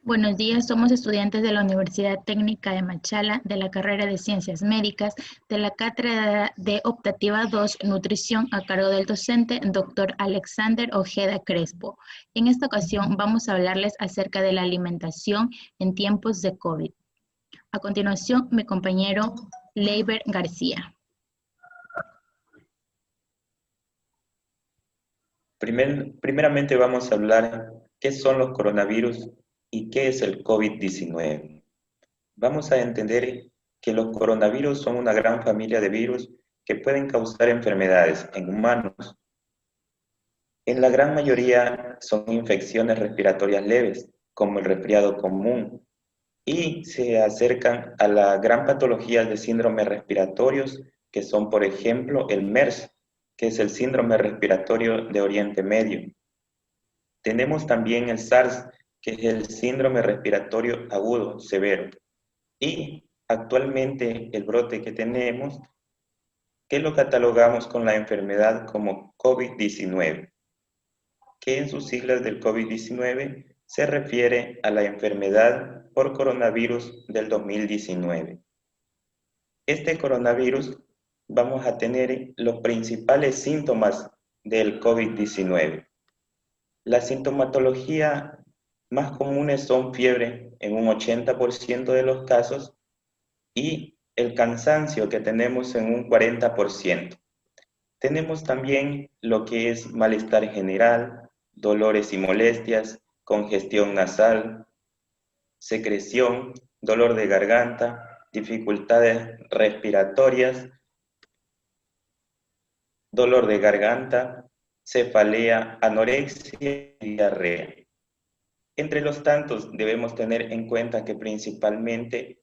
Buenos días, somos estudiantes de la Universidad Técnica de Machala, de la carrera de Ciencias Médicas, de la cátedra de Optativa 2, Nutrición, a cargo del docente Dr. Alexander Ojeda Crespo. En esta ocasión vamos a hablarles acerca de la alimentación en tiempos de COVID. A continuación, mi compañero Leiber García. Primeramente vamos a hablar qué son los coronavirus y qué es el COVID-19. Vamos a entender que los coronavirus son una gran familia de virus que pueden causar enfermedades en humanos. En la gran mayoría son infecciones respiratorias leves, como el resfriado común, y se acercan a la gran patología de síndromes respiratorios, que son, por ejemplo, el MERS, que es el síndrome respiratorio de Oriente Medio. Tenemos también el SARS, que es el síndrome respiratorio agudo severo. Y actualmente el brote que tenemos, que lo catalogamos con la enfermedad como COVID-19, que en sus siglas del COVID-19 se refiere a la enfermedad por coronavirus del 2019. Este coronavirus vamos a tener los principales síntomas del COVID-19. La sintomatología más comunes son fiebre en un 80% de los casos y el cansancio que tenemos en un 40%. Tenemos también lo que es malestar general, dolores y molestias, congestión nasal, secreción, dolor de garganta, dificultades respiratorias, dolor de garganta, cefalea, anorexia y diarrea. Entre los tantos, debemos tener en cuenta que principalmente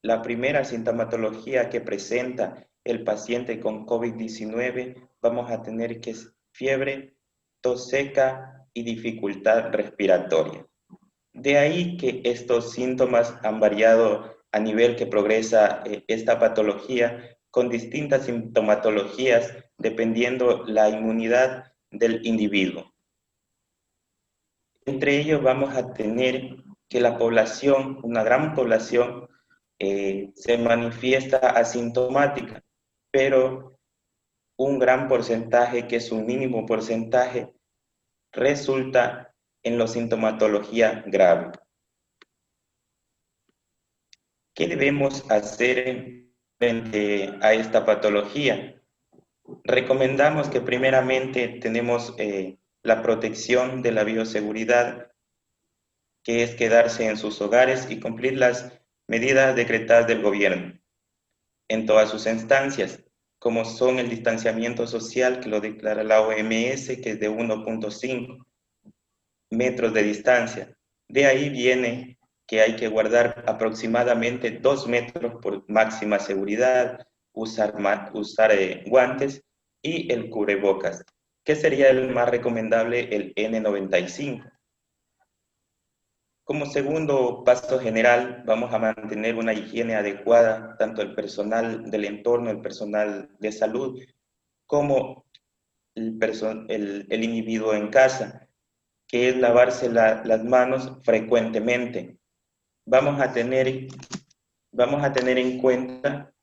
la primera sintomatología que presenta el paciente con COVID-19 vamos a tener que es fiebre, tos seca y dificultad respiratoria. De ahí que estos síntomas han variado a nivel que progresa esta patología con distintas sintomatologías dependiendo la inmunidad del individuo. Entre ellos vamos a tener que la población, una gran población, se manifiesta asintomática, pero un gran porcentaje, que es un mínimo porcentaje, resulta en la sintomatología grave. ¿Qué debemos hacer frente a esta patología? Recomendamos que primeramente tenemos la protección de la bioseguridad, que es quedarse en sus hogares y cumplir las medidas decretadas del gobierno en todas sus instancias, como son el distanciamiento social, que lo declara la OMS, que es de 1.5 metros de distancia. De ahí viene que hay que guardar aproximadamente 2 metros por máxima seguridad, usar guantes y el cubrebocas, que sería el más recomendable, el N95. Como segundo paso general, vamos a mantener una higiene adecuada, tanto el personal del entorno, el personal de salud, como el individuo en casa, que es lavarse las manos frecuentemente. Vamos a tener en cuenta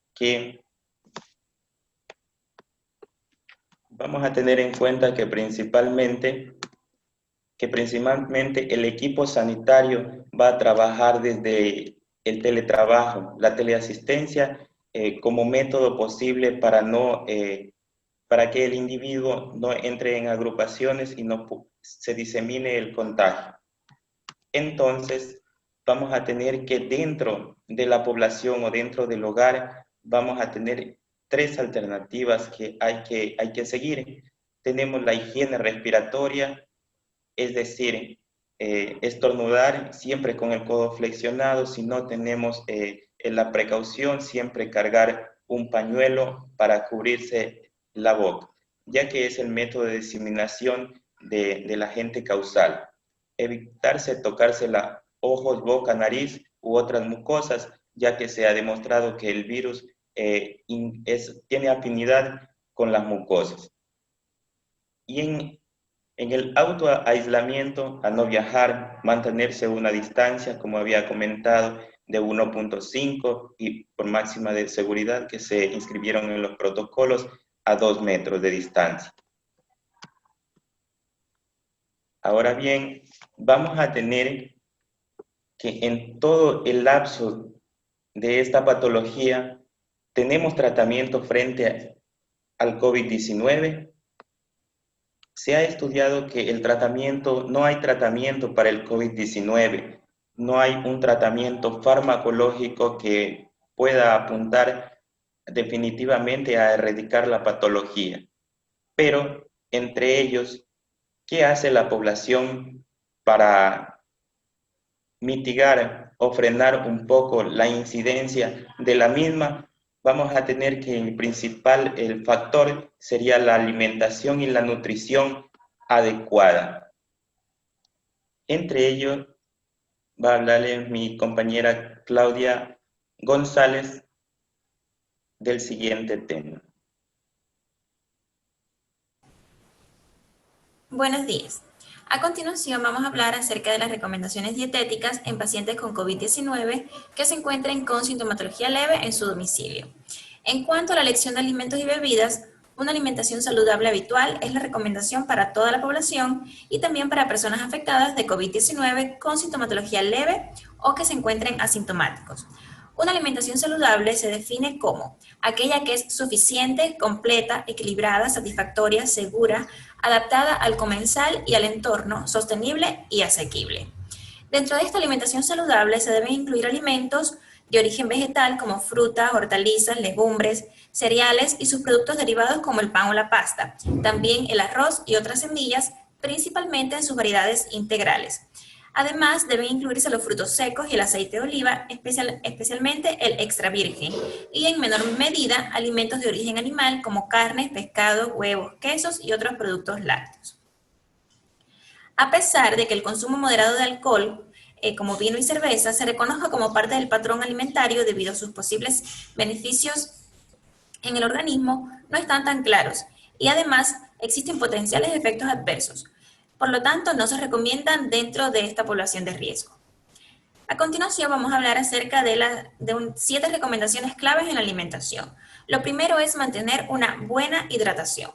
que principalmente el equipo sanitario va a trabajar desde el teletrabajo, la teleasistencia, como método posible para que el individuo no entre en agrupaciones y no se disemine el contagio. Entonces, vamos a tener que dentro de la población o dentro del hogar, vamos a tener 3 alternativas que hay que seguir. Tenemos la higiene respiratoria, es decir, estornudar siempre con el codo flexionado. Si no, tenemos la precaución siempre cargar un pañuelo para cubrirse la boca, ya que es el método de diseminación del agente causal. Evitarse tocarse ojos, boca, nariz u otras mucosas, ya que se ha demostrado que el virus tiene afinidad con las mucosas. Y En el autoaislamiento, a no viajar, mantenerse una distancia, como había comentado, de 1.5 y por máxima de seguridad que se inscribieron en los protocolos a 2 metros de distancia. Ahora bien, vamos a tener que en todo el lapso de esta patología tenemos tratamiento frente al COVID-19. Se ha estudiado que no hay tratamiento para el COVID-19, no hay un tratamiento farmacológico que pueda apuntar definitivamente a erradicar la patología. Pero entre ellos, ¿qué hace la población para mitigar o frenar un poco la incidencia de la misma? Vamos a tener que el factor sería la alimentación y la nutrición adecuada. Entre ellos va a hablarles mi compañera Claudia González del siguiente tema. Buenos días. A continuación vamos a hablar acerca de las recomendaciones dietéticas en pacientes con COVID-19 que se encuentren con sintomatología leve en su domicilio. En cuanto a la elección de alimentos y bebidas, una alimentación saludable habitual es la recomendación para toda la población y también para personas afectadas de COVID-19 con sintomatología leve o que se encuentren asintomáticos. Una alimentación saludable se define como aquella que es suficiente, completa, equilibrada, satisfactoria, segura, adaptada al comensal y al entorno, sostenible y asequible. Dentro de esta alimentación saludable se deben incluir alimentos de origen vegetal como frutas, hortalizas, legumbres, cereales y sus productos derivados como el pan o la pasta, también el arroz y otras semillas, principalmente en sus variedades integrales. Además, deben incluirse los frutos secos y el aceite de oliva, especialmente el extra virgen, y en menor medida alimentos de origen animal como carnes, pescados, huevos, quesos y otros productos lácteos. A pesar de que el consumo moderado de alcohol, como vino y cerveza, se reconozca como parte del patrón alimentario debido a sus posibles beneficios en el organismo, no están tan claros y además existen potenciales efectos adversos. Por lo tanto, no se recomiendan dentro de esta población de riesgo. A continuación vamos a hablar acerca de 7 recomendaciones claves en la alimentación. Lo primero es mantener una buena hidratación.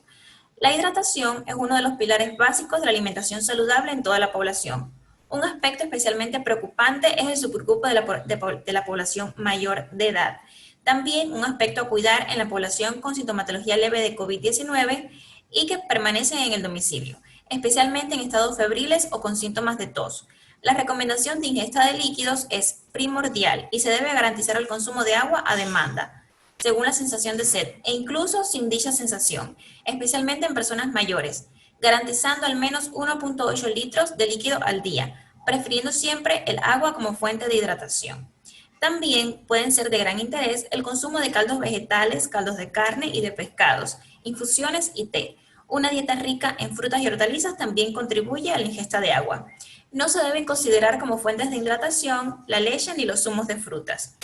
La hidratación es uno de los pilares básicos de la alimentación saludable en toda la población. Un aspecto especialmente preocupante es el supergrupo de la población mayor de edad. También un aspecto a cuidar en la población con sintomatología leve de COVID-19 y que permanecen en el domicilio, especialmente en estados febriles o con síntomas de tos. La recomendación de ingesta de líquidos es primordial y se debe garantizar el consumo de agua a demanda, según la sensación de sed, e incluso sin dicha sensación, especialmente en personas mayores, garantizando al menos 1.8 litros de líquido al día, prefiriendo siempre el agua como fuente de hidratación. También pueden ser de gran interés el consumo de caldos vegetales, caldos de carne y de pescados, infusiones y té. Una dieta rica en frutas y hortalizas también contribuye a la ingesta de agua. No se deben considerar como fuentes de hidratación la leche ni los zumos de frutas.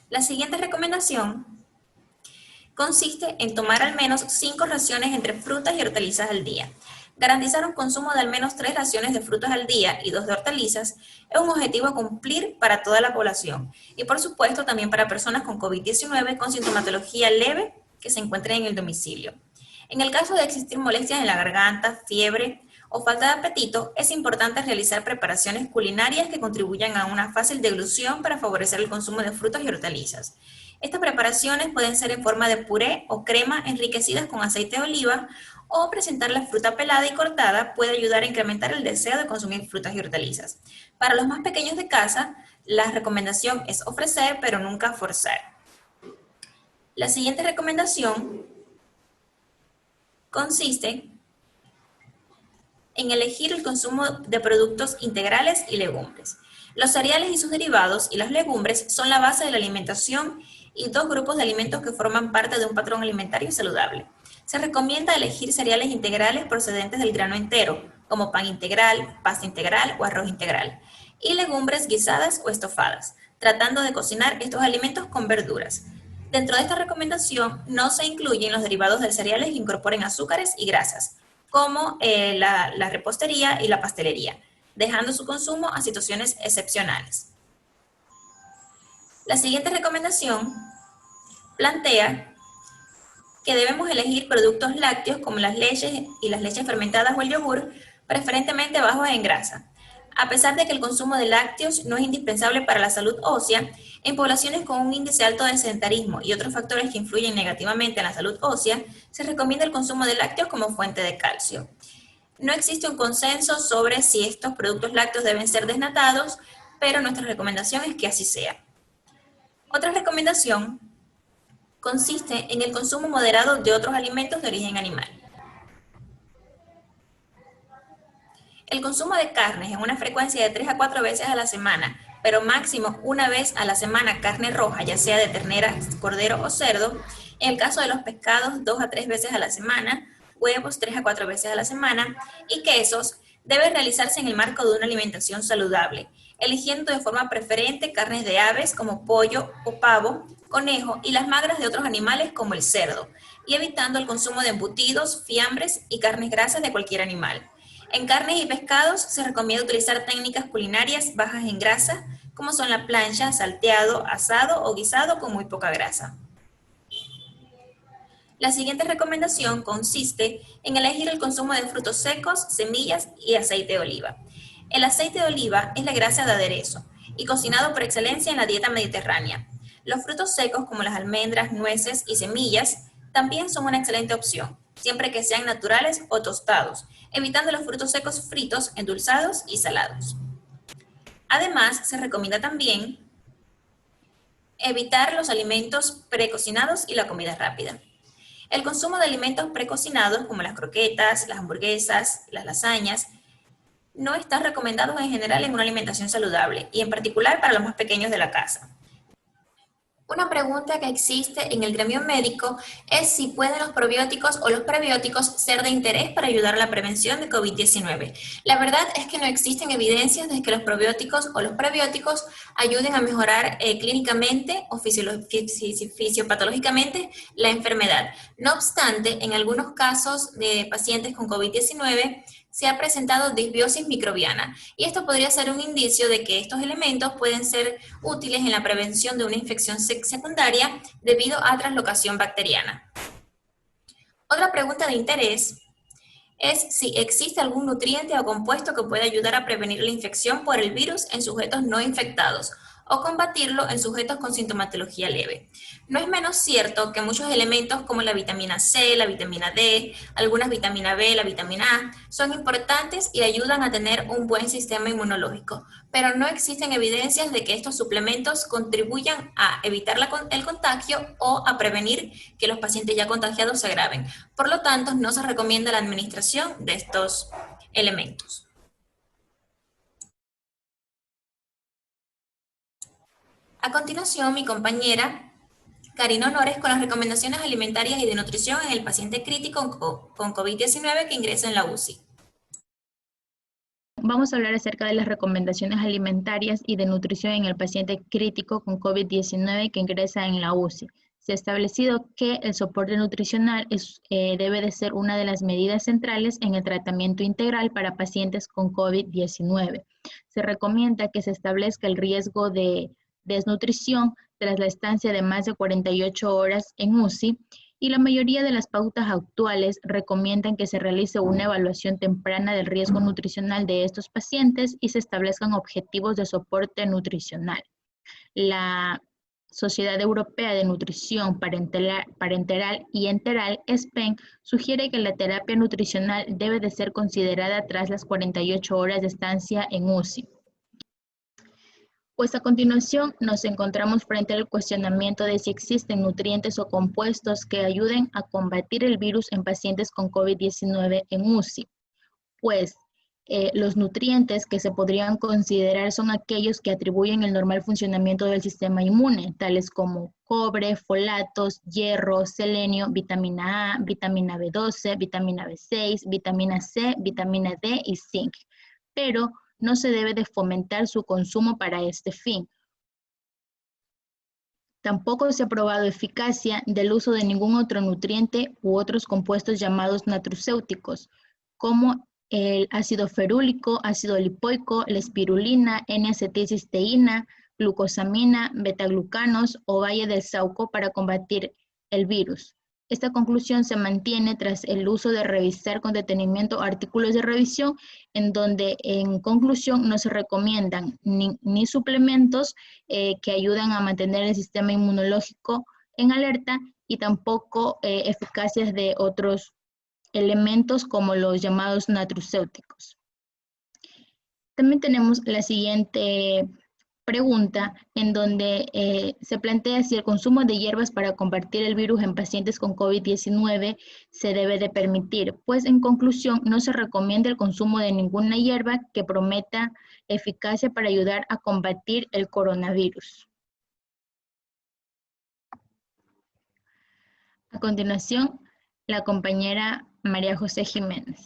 La siguiente recomendación consiste en tomar al menos 5 raciones entre frutas y hortalizas al día. Garantizar un consumo de al menos 3 raciones de frutas al día y 2 de hortalizas es un objetivo a cumplir para toda la población y por supuesto también para personas con COVID-19 con sintomatología leve que se encuentren en el domicilio. En el caso de existir molestias en la garganta, fiebre o falta de apetito, es importante realizar preparaciones culinarias que contribuyan a una fácil deglución para favorecer el consumo de frutas y hortalizas. Estas preparaciones pueden ser en forma de puré o crema enriquecidas con aceite de oliva o presentar la fruta pelada y cortada puede ayudar a incrementar el deseo de consumir frutas y hortalizas. Para los más pequeños de casa, la recomendación es ofrecer pero nunca forzar. La siguiente recomendación consiste en elegir el consumo de productos integrales y legumbres. Los cereales y sus derivados y las legumbres son la base de la alimentación y 2 grupos de alimentos que forman parte de un patrón alimentario saludable. Se recomienda elegir cereales integrales procedentes del grano entero, como pan integral, pasta integral o arroz integral, y legumbres guisadas o estofadas, tratando de cocinar estos alimentos con verduras. Dentro de esta recomendación no se incluyen los derivados de cereales que incorporen azúcares y grasas, como la repostería y la pastelería, dejando su consumo a situaciones excepcionales. La siguiente recomendación plantea que debemos elegir productos lácteos como las leches y las leches fermentadas o el yogur, preferentemente bajos en grasa. A pesar de que el consumo de lácteos no es indispensable para la salud ósea, en poblaciones con un índice alto de sedentarismo y otros factores que influyen negativamente en la salud ósea, se recomienda el consumo de lácteos como fuente de calcio. No existe un consenso sobre si estos productos lácteos deben ser desnatados, pero nuestra recomendación es que así sea. Otra recomendación consiste en el consumo moderado de otros alimentos de origen animal. El consumo de carnes en una frecuencia de 3 a 4 veces a la semana, pero máximo una vez a la semana carne roja, ya sea de ternera, cordero o cerdo. En el caso de los pescados, 2 a 3 veces a la semana, huevos 3 a 4 veces a la semana y quesos, debe realizarse en el marco de una alimentación saludable, eligiendo de forma preferente carnes de aves como pollo o pavo, conejo y las magras de otros animales como el cerdo, y evitando el consumo de embutidos, fiambres y carnes grasas de cualquier animal. En carnes y pescados se recomienda utilizar técnicas culinarias bajas en grasa, como son la plancha, salteado, asado o guisado con muy poca grasa. La siguiente recomendación consiste en elegir el consumo de frutos secos, semillas y aceite de oliva. El aceite de oliva es la grasa de aderezo y cocinado por excelencia en la dieta mediterránea. Los frutos secos como las almendras, nueces y semillas también son una excelente opción, siempre que sean naturales o tostados, evitando los frutos secos fritos, endulzados y salados. Además, se recomienda también evitar los alimentos precocinados y la comida rápida. El consumo de alimentos precocinados como las croquetas, las hamburguesas, las lasañas, no está recomendado en general en una alimentación saludable y en particular para los más pequeños de la casa. Una pregunta que existe en el gremio médico es si pueden los probióticos o los prebióticos ser de interés para ayudar a la prevención de COVID-19. La verdad es que no existen evidencias de que los probióticos o los prebióticos ayuden a mejorar clínicamente o fisiopatológicamente la enfermedad. No obstante, en algunos casos de pacientes con COVID-19 se ha presentado disbiosis microbiana y esto podría ser un indicio de que estos elementos pueden ser útiles en la prevención de una infección secundaria debido a translocación bacteriana. Otra pregunta de interés es si existe algún nutriente o compuesto que pueda ayudar a prevenir la infección por el virus en sujetos no infectados o combatirlo en sujetos con sintomatología leve. No es menos cierto que muchos elementos como la vitamina C, la vitamina D, algunas vitamina B, la vitamina A, son importantes y ayudan a tener un buen sistema inmunológico, pero no existen evidencias de que estos suplementos contribuyan a evitar el contagio o a prevenir que los pacientes ya contagiados se agraven. Por lo tanto, no se recomienda la administración de estos elementos. A continuación, mi compañera Karina Honores con las recomendaciones alimentarias y de nutrición en el paciente crítico con COVID-19 que ingresa en la UCI. Vamos a hablar acerca de las recomendaciones alimentarias y de nutrición en el paciente crítico con COVID-19 que ingresa en la UCI. Se ha establecido que el soporte nutricional debe de ser una de las medidas centrales en el tratamiento integral para pacientes con COVID-19. Se recomienda que se establezca el riesgo de desnutrición tras la estancia de más de 48 horas en UCI y la mayoría de las pautas actuales recomiendan que se realice una evaluación temprana del riesgo nutricional de estos pacientes y se establezcan objetivos de soporte nutricional. La Sociedad Europea de Nutrición Parenteral y Enteral, SPEN, sugiere que la terapia nutricional debe de ser considerada tras las 48 horas de estancia en UCI. Pues a continuación nos encontramos frente al cuestionamiento de si existen nutrientes o compuestos que ayuden a combatir el virus en pacientes con COVID-19 en UCI. Pues los nutrientes que se podrían considerar son aquellos que atribuyen el normal funcionamiento del sistema inmune, tales como cobre, folatos, hierro, selenio, vitamina A, vitamina B12, vitamina B6, vitamina C, vitamina D y zinc. Pero no se debe de fomentar su consumo para este fin, Tampoco se ha probado eficacia del uso de ningún otro nutriente u otros compuestos llamados nutracéuticos, como el ácido ferúlico, ácido lipoico, la espirulina, N-acetilcisteína, glucosamina, betaglucanos o valle del Sauco para combatir el virus. Esta conclusión se mantiene tras el uso de revisar con detenimiento artículos de revisión, en donde en conclusión no se recomiendan ni suplementos que ayudan a mantener el sistema inmunológico en alerta y tampoco eficacias de otros elementos como los llamados nutracéuticos. También tenemos la siguiente pregunta en donde se plantea si el consumo de hierbas para combatir el virus en pacientes con COVID-19 se debe de permitir, pues en conclusión no se recomienda el consumo de ninguna hierba que prometa eficacia para ayudar a combatir el coronavirus. A continuación, la compañera María José Jiménez.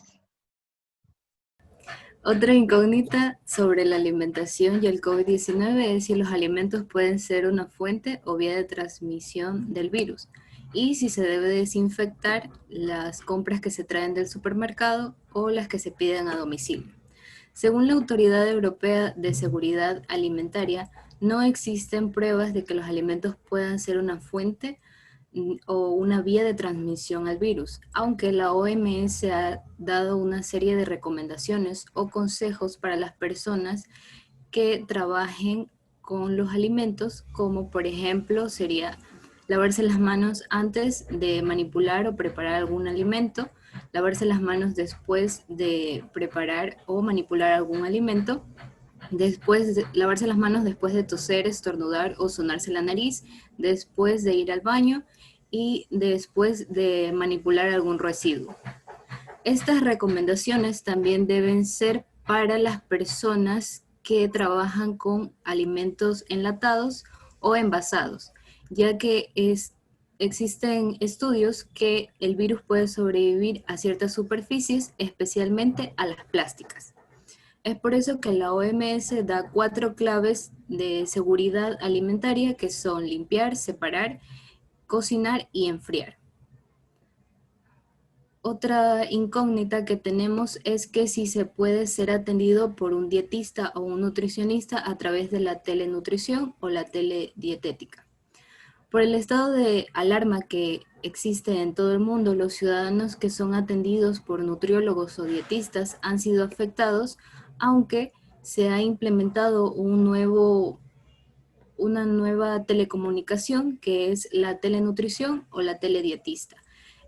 Otra incógnita sobre la alimentación y el COVID-19 es si los alimentos pueden ser una fuente o vía de transmisión del virus y si se debe desinfectar las compras que se traen del supermercado o las que se piden a domicilio. Según la Autoridad Europea de Seguridad Alimentaria, no existen pruebas de que los alimentos puedan ser una fuente o una vía de transmisión al virus, aunque la OMS ha dado una serie de recomendaciones o consejos para las personas que trabajen con los alimentos, como por ejemplo sería lavarse las manos antes de manipular o preparar algún alimento, lavarse las manos después de preparar o manipular algún alimento, lavarse las manos después de toser, estornudar o sonarse la nariz, después de ir al baño y después de manipular algún residuo. Estas recomendaciones también deben ser para las personas que trabajan con alimentos enlatados o envasados, ya que existen estudios que el virus puede sobrevivir a ciertas superficies, especialmente a las plásticas. Es por eso que la OMS da 4 claves de seguridad alimentaria que son limpiar, separar, cocinar y enfriar. Otra incógnita que tenemos es que si se puede ser atendido por un dietista o un nutricionista a través de la telenutrición o la teledietética. Por el estado de alarma que existe en todo el mundo, los ciudadanos que son atendidos por nutriólogos o dietistas han sido afectados, aunque se ha implementado una nueva telecomunicación que es la telenutrición o la teledietista.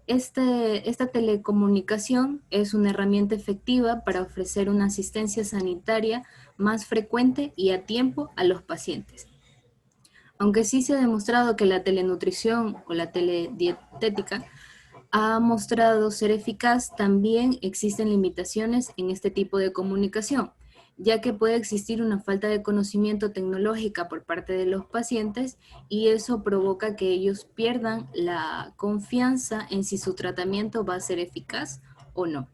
Esta telecomunicación es una herramienta efectiva para ofrecer una asistencia sanitaria más frecuente y a tiempo a los pacientes. Aunque sí se ha demostrado que la telenutrición o la teledietética ha mostrado ser eficaz, también existen limitaciones en este tipo de comunicación, ya que puede existir una falta de conocimiento tecnológica por parte de los pacientes y eso provoca que ellos pierdan la confianza en si su tratamiento va a ser eficaz o no.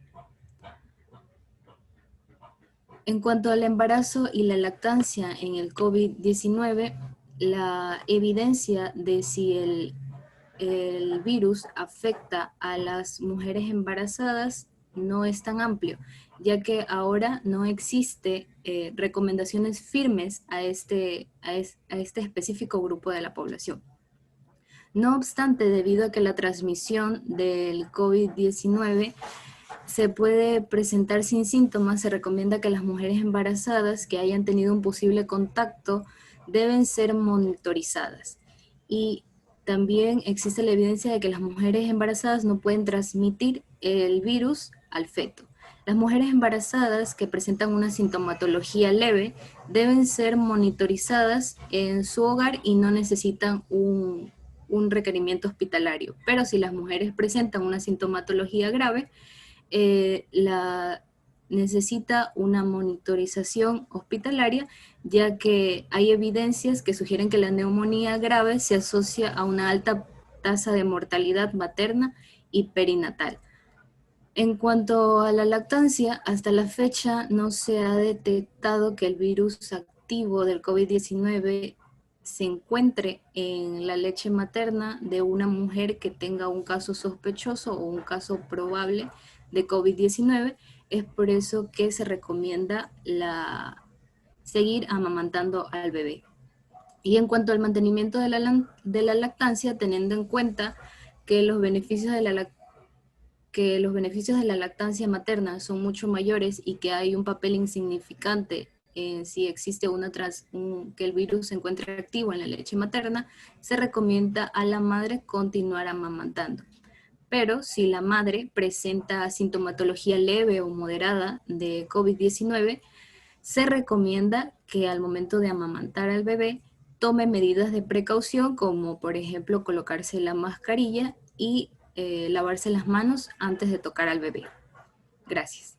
En cuanto al embarazo y la lactancia en el COVID-19, la evidencia de si el virus afecta a las mujeres embarazadas no es tan amplio, ya que ahora no existe recomendaciones firmes a este específico grupo de la población. No obstante, debido a que la transmisión del COVID-19 se puede presentar sin síntomas, se recomienda que las mujeres embarazadas que hayan tenido un posible contacto deben ser monitorizadas. Y también existe la evidencia de que las mujeres embarazadas no pueden transmitir el virus al feto. Las mujeres embarazadas que presentan una sintomatología leve deben ser monitorizadas en su hogar y no necesitan un requerimiento hospitalario. Pero si las mujeres presentan una sintomatología grave, necesita una monitorización hospitalaria, ya que hay evidencias que sugieren que la neumonía grave se asocia a una alta tasa de mortalidad materna y perinatal. En cuanto a la lactancia, hasta la fecha no se ha detectado que el virus activo del COVID-19 se encuentre en la leche materna de una mujer que tenga un caso sospechoso o un caso probable de COVID-19. Es por eso que se recomienda seguir amamantando al bebé. Y en cuanto al mantenimiento de la lactancia, teniendo en cuenta que los beneficios de la lactancia materna son mucho mayores y que hay un papel insignificante en si existe que el virus se encuentre activo en la leche materna, se recomienda a la madre continuar amamantando. Pero si la madre presenta sintomatología leve o moderada de COVID-19, se recomienda que al momento de amamantar al bebé tome medidas de precaución, como por ejemplo colocarse la mascarilla y lavarse las manos antes de tocar al bebé. Gracias.